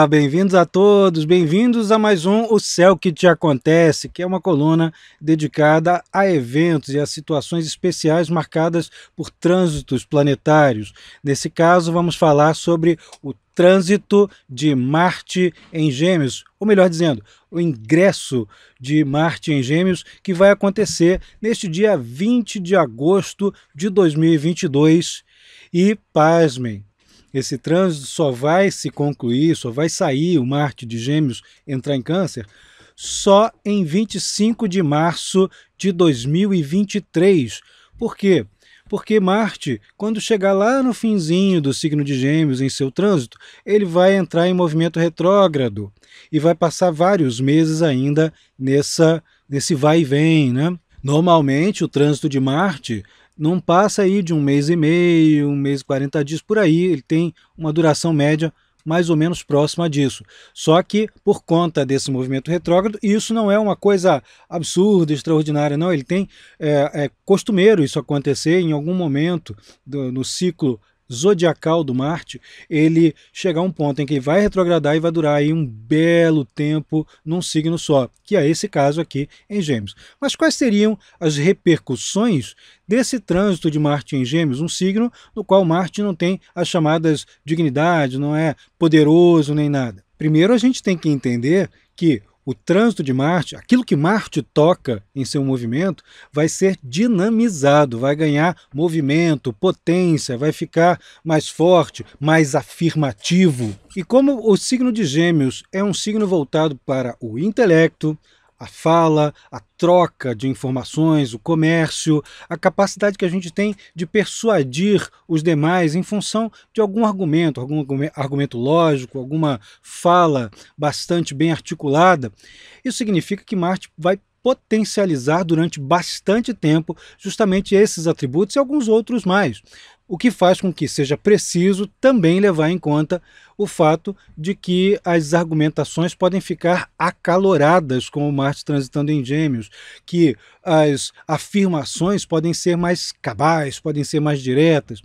Olá, bem-vindos a todos, bem-vindos a mais um O Céu que Te Acontece, que é uma coluna dedicada a eventos e a situações especiais marcadas por trânsitos planetários. Nesse caso, vamos falar sobre o trânsito de Marte em Gêmeos, ou melhor dizendo, o ingresso de Marte em Gêmeos, que vai acontecer neste dia 20 de agosto de 2022. E, pasmem, esse trânsito só vai se concluir, só vai sair o Marte de Gêmeos entrar em Câncer só em 25 de março de 2023. Por quê? Porque Marte, quando chegar lá no finzinho do signo de Gêmeos em seu trânsito, ele vai entrar em movimento retrógrado e vai passar vários meses ainda nesse vai e vem, né? Normalmente o trânsito de Marte não passa aí de um mês e meio, um mês e 40 dias, por aí, ele tem uma duração média mais ou menos próxima disso. Só que, por conta desse movimento retrógrado, isso não é uma coisa absurda, extraordinária, não. Ele tem, é costumeiro isso acontecer em algum momento no ciclo zodiacal do Marte, ele chegar a um ponto em que ele vai retrogradar e vai durar aí um belo tempo num signo só, que é esse caso aqui em Gêmeos. Mas quais seriam as repercussões desse trânsito de Marte em Gêmeos, um signo no qual Marte não tem as chamadas dignidades, não é poderoso nem nada? Primeiro a gente tem que entender que o trânsito de Marte, aquilo que Marte toca em seu movimento, vai ser dinamizado, vai ganhar movimento, potência, vai ficar mais forte, mais afirmativo. E como o signo de Gêmeos é um signo voltado para o intelecto, a fala, a troca de informações, o comércio, a capacidade que a gente tem de persuadir os demais em função de algum argumento lógico, alguma fala bastante bem articulada. Isso significa que Marte vai potencializar durante bastante tempo justamente esses atributos e alguns outros mais, o que faz com que seja preciso também levar em conta o fato de que as argumentações podem ficar acaloradas com o Marte transitando em Gêmeos, que as afirmações podem ser mais cabais, podem ser mais diretas,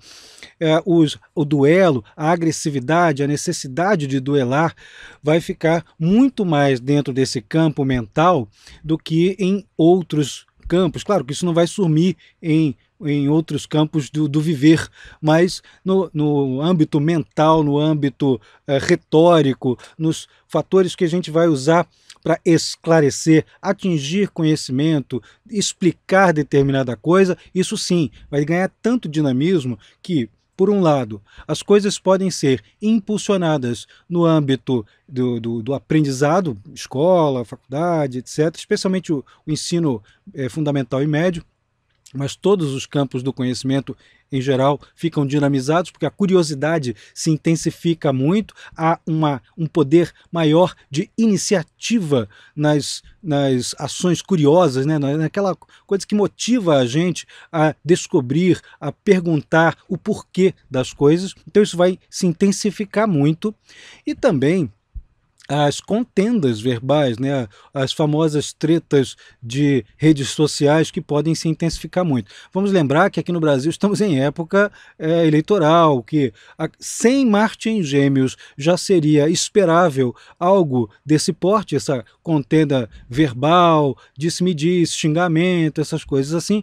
o duelo, a agressividade, a necessidade de duelar vai ficar muito mais dentro desse campo mental do que em outros campos. Claro que isso não vai sumir em outros campos do viver, mas no âmbito mental, no âmbito retórico, nos fatores que a gente vai usar para esclarecer, atingir conhecimento, explicar determinada coisa, isso sim vai ganhar tanto dinamismo que, por um lado, as coisas podem ser impulsionadas no âmbito do aprendizado, escola, faculdade, etc., especialmente o ensino fundamental e médio, mas todos os campos do conhecimento em geral ficam dinamizados porque a curiosidade se intensifica muito, há um poder maior de iniciativa nas ações curiosas, né? Naquela coisa que motiva a gente a descobrir, a perguntar o porquê das coisas. Então isso vai se intensificar muito e também as contendas verbais, né, as famosas tretas de redes sociais que podem se intensificar muito. Vamos lembrar que aqui no Brasil estamos em época eleitoral, que sem Marte em Gêmeos já seria esperável algo desse porte, essa contenda verbal, disse-me-disse, xingamento, essas coisas assim,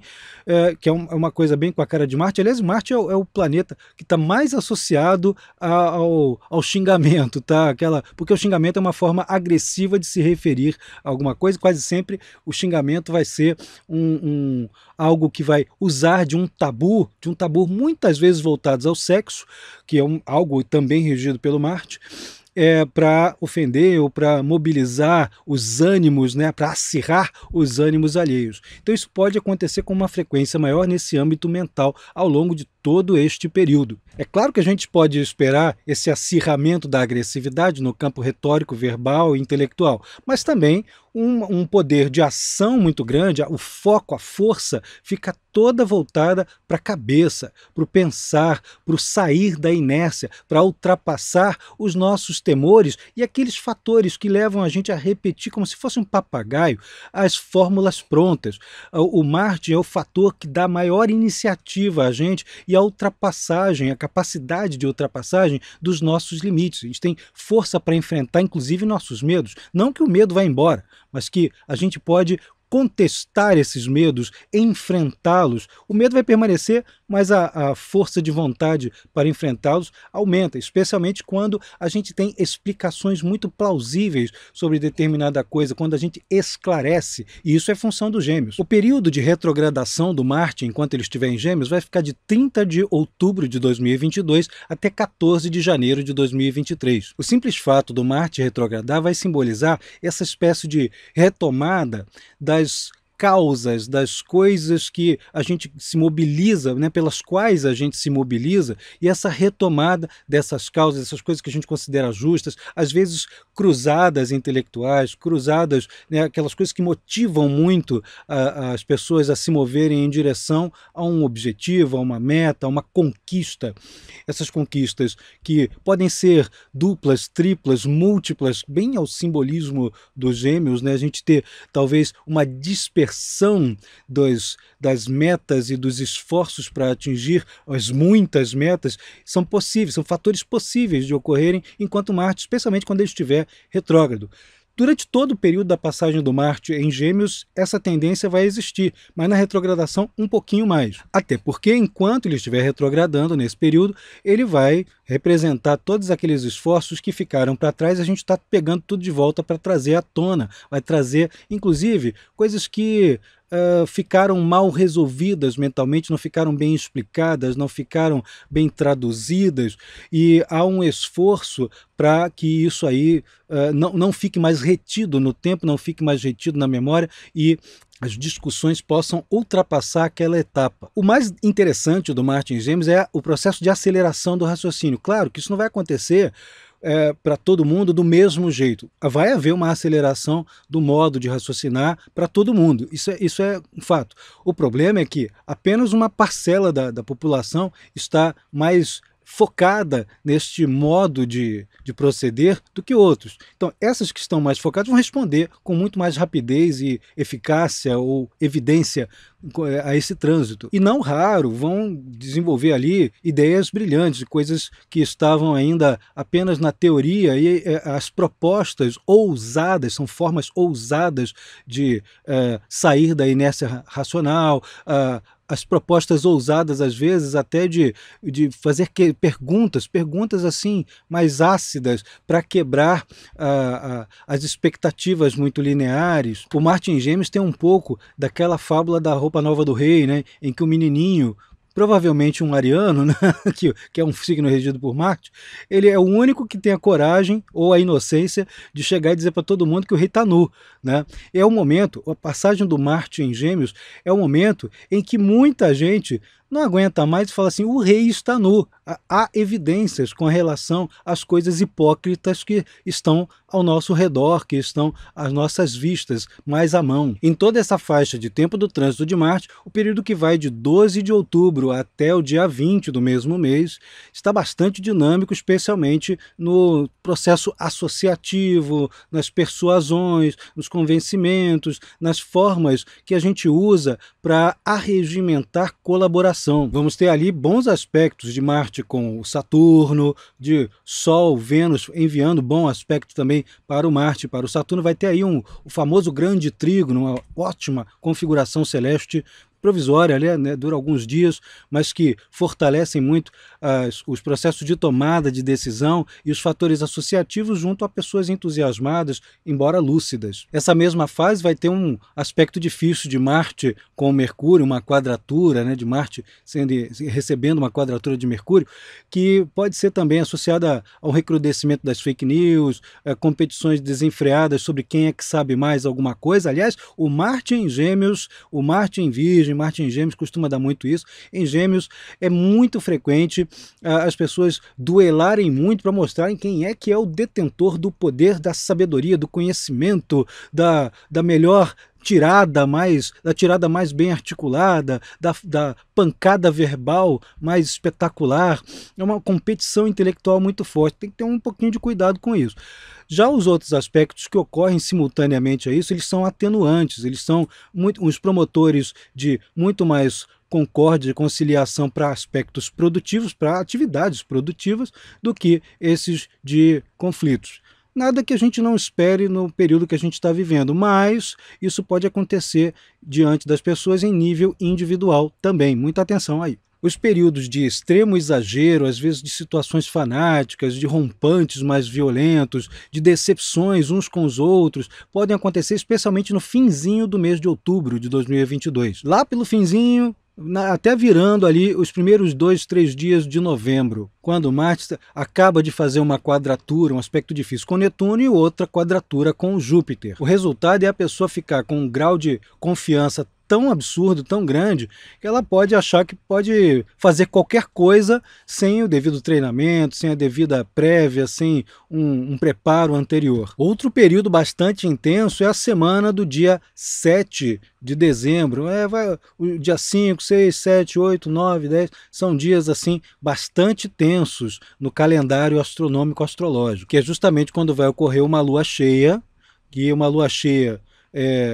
que é uma coisa bem com a cara de Marte. Aliás, Marte é o planeta que está mais associado ao xingamento, tá? Porque o xingamento é uma forma agressiva de se referir a alguma coisa, quase sempre o xingamento vai ser algo que vai usar de um tabu muitas vezes voltados ao sexo, que é algo também regido pelo Marte, para ofender ou para mobilizar os ânimos, né, para acirrar os ânimos alheios. Então isso pode acontecer com uma frequência maior nesse âmbito mental ao longo de todo este período. É claro que a gente pode esperar esse acirramento da agressividade no campo retórico, verbal e intelectual, mas também um poder de ação muito grande, o foco, a força fica toda voltada para a cabeça, para o pensar, para o sair da inércia, para ultrapassar os nossos temores e aqueles fatores que levam a gente a repetir como se fosse um papagaio as fórmulas prontas. O Marte é o fator que dá maior iniciativa a gente e e a ultrapassagem, a capacidade de ultrapassagem dos nossos limites. A gente tem força para enfrentar, inclusive, nossos medos. Não que o medo vá embora, mas que a gente pode contestar esses medos, enfrentá-los. O medo vai permanecer, mas a força de vontade para enfrentá-los aumenta, especialmente quando a gente tem explicações muito plausíveis sobre determinada coisa, quando a gente esclarece, e isso é função dos Gêmeos. O período de retrogradação do Marte, enquanto ele estiver em Gêmeos, vai ficar de 30 de outubro de 2022 até 14 de janeiro de 2023. O simples fato do Marte retrogradar vai simbolizar essa espécie de retomada das causas, das coisas que a gente se mobiliza, né, pelas quais a gente se mobiliza, e essa retomada dessas causas, essas coisas que a gente considera justas, às vezes cruzadas intelectuais, cruzadas, né, aquelas coisas que motivam muito as pessoas a se moverem em direção a um objetivo, a uma meta, a uma conquista. Essas conquistas que podem ser duplas, triplas, múltiplas, bem ao simbolismo dos Gêmeos, né, a gente ter talvez uma dispersão das metas e dos esforços para atingir as muitas metas, são possíveis, são fatores possíveis de ocorrerem enquanto Marte, especialmente quando ele estiver retrógrado. Durante todo o período da passagem do Marte em Gêmeos, essa tendência vai existir, mas na retrogradação um pouquinho mais. Até porque, enquanto ele estiver retrogradando nesse período, ele vai representar todos aqueles esforços que ficaram para trás, a gente está pegando tudo de volta para trazer à tona, vai trazer, inclusive, coisas que ficaram mal resolvidas mentalmente, não ficaram bem explicadas, não ficaram bem traduzidas, e há um esforço para que isso aí não fique mais retido no tempo, não fique mais retido na memória, e as discussões possam ultrapassar aquela etapa. O mais interessante do Marte em Gêmeos é o processo de aceleração do raciocínio. Claro que isso não vai acontecer para todo mundo do mesmo jeito. Vai haver uma aceleração do modo de raciocinar para todo mundo. Isso é um fato. O problema é que apenas uma parcela da população está mais focada neste modo de proceder do que outros. Então, essas que estão mais focadas vão responder com muito mais rapidez e eficácia ou evidência a esse trânsito. E não raro vão desenvolver ali ideias brilhantes, coisas que estavam ainda apenas na teoria, e as propostas ousadas, são formas ousadas de sair da inércia racional, as propostas ousadas, às vezes, até de fazer perguntas assim, mais ácidas, para quebrar as expectativas muito lineares. O Marte em Gêmeos tem um pouco daquela fábula da roupa nova do rei, né, em que o menininho, provavelmente um ariano, né, que é um signo regido por Marte, ele é o único que tem a coragem ou a inocência de chegar e dizer para todo mundo que o rei está nu. Né? É o momento, a passagem do Marte em Gêmeos é o momento em que muita gente não aguenta mais e fala assim, o rei está nu. Há evidências com relação às coisas hipócritas que estão ao nosso redor, que estão às nossas vistas, mais à mão. Em toda essa faixa de tempo do trânsito de Marte, o período que vai de 12 de outubro até o dia 20 do mesmo mês, está bastante dinâmico, especialmente no processo associativo, nas persuasões, nos convencimentos, nas formas que a gente usa para arregimentar colaboração. Vamos ter ali bons aspectos de Marte com o Saturno, de Sol, Vênus enviando bom aspecto também para o Marte, para o Saturno. Vai ter aí o famoso grande trígono, uma ótima configuração celeste provisória, né, dura alguns dias, mas que fortalecem muito os processos de tomada de decisão e os fatores associativos junto a pessoas entusiasmadas, embora lúcidas. Essa mesma fase vai ter um aspecto difícil de Marte com Mercúrio, uma quadratura, né, de Marte recebendo uma quadratura de Mercúrio, que pode ser também associada ao recrudescimento das fake news, competições desenfreadas sobre quem é que sabe mais alguma coisa. Aliás, o Marte em Gêmeos, o Marte em Virgem, Marte em Gêmeos costuma dar muito isso. Em Gêmeos é muito frequente as pessoas duelarem muito para mostrarem quem é que é o detentor do poder, da sabedoria, do conhecimento, da melhor tirada mais bem articulada, da pancada verbal mais espetacular. É uma competição intelectual muito forte, tem que ter um pouquinho de cuidado com isso. Já os outros aspectos que ocorrem simultaneamente a isso, eles são atenuantes, eles são os promotores de muito mais concórdia e conciliação para aspectos produtivos, para atividades produtivas, do que esses de conflitos. Nada que a gente não espere no período que a gente está vivendo, mas isso pode acontecer diante das pessoas em nível individual também. Muita atenção aí. Os períodos de extremo exagero, às vezes de situações fanáticas, de rompantes mais violentos, de decepções uns com os outros, podem acontecer especialmente no finzinho do mês de outubro de 2022. Lá pelo finzinho, até virando ali os primeiros 2, 3 dias de novembro, quando Marte acaba de fazer uma quadratura, um aspecto difícil com Netuno e outra quadratura com Júpiter. O resultado é a pessoa ficar com um grau de confiança tão absurdo, tão grande, que ela pode achar que pode fazer qualquer coisa sem o devido treinamento, sem a devida prévia, sem um preparo anterior. Outro período bastante intenso é a semana do dia 7 de dezembro. O dia 5, 6, 7, 8, 9, 10 são dias assim bastante tensos no calendário astronômico astrológico, que é justamente quando vai ocorrer uma lua cheia,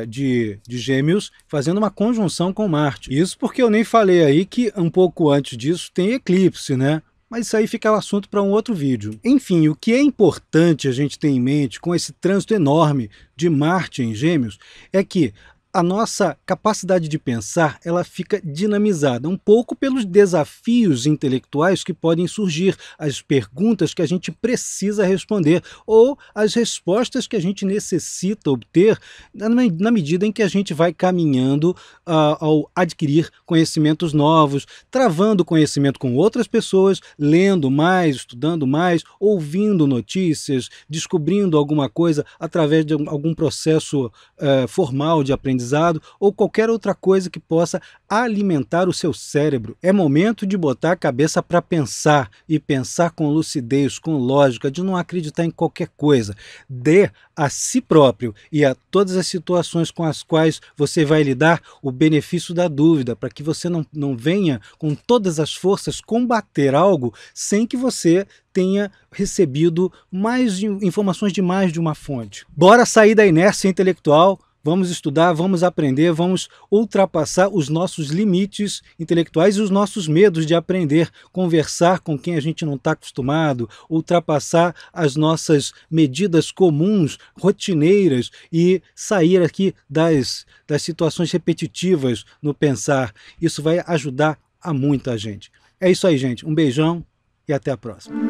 de Gêmeos, fazendo uma conjunção com Marte. Isso porque eu nem falei aí que um pouco antes disso tem eclipse, né? Mas isso aí fica o assunto para um outro vídeo. Enfim, o que é importante a gente ter em mente com esse trânsito enorme de Marte em Gêmeos é que a nossa capacidade de pensar ela fica dinamizada, um pouco pelos desafios intelectuais que podem surgir, as perguntas que a gente precisa responder ou as respostas que a gente necessita obter na medida em que a gente vai caminhando ao adquirir conhecimentos novos, travando conhecimento com outras pessoas, lendo mais, estudando mais, ouvindo notícias, descobrindo alguma coisa através de algum processo formal de aprendizado ou qualquer outra coisa que possa alimentar o seu cérebro. É momento de botar a cabeça para pensar e pensar com lucidez, com lógica, de não acreditar em qualquer coisa. Dê a si próprio e a todas as situações com as quais você vai lidar o benefício da dúvida, para que você não venha com todas as forças combater algo sem que você tenha recebido informações de mais de uma fonte. Bora sair da inércia intelectual. Vamos estudar, vamos aprender, vamos ultrapassar os nossos limites intelectuais e os nossos medos de aprender, conversar com quem a gente não está acostumado, ultrapassar as nossas medidas comuns, rotineiras e sair aqui das situações repetitivas no pensar. Isso vai ajudar a muita gente. É isso aí, gente. Um beijão e até a próxima.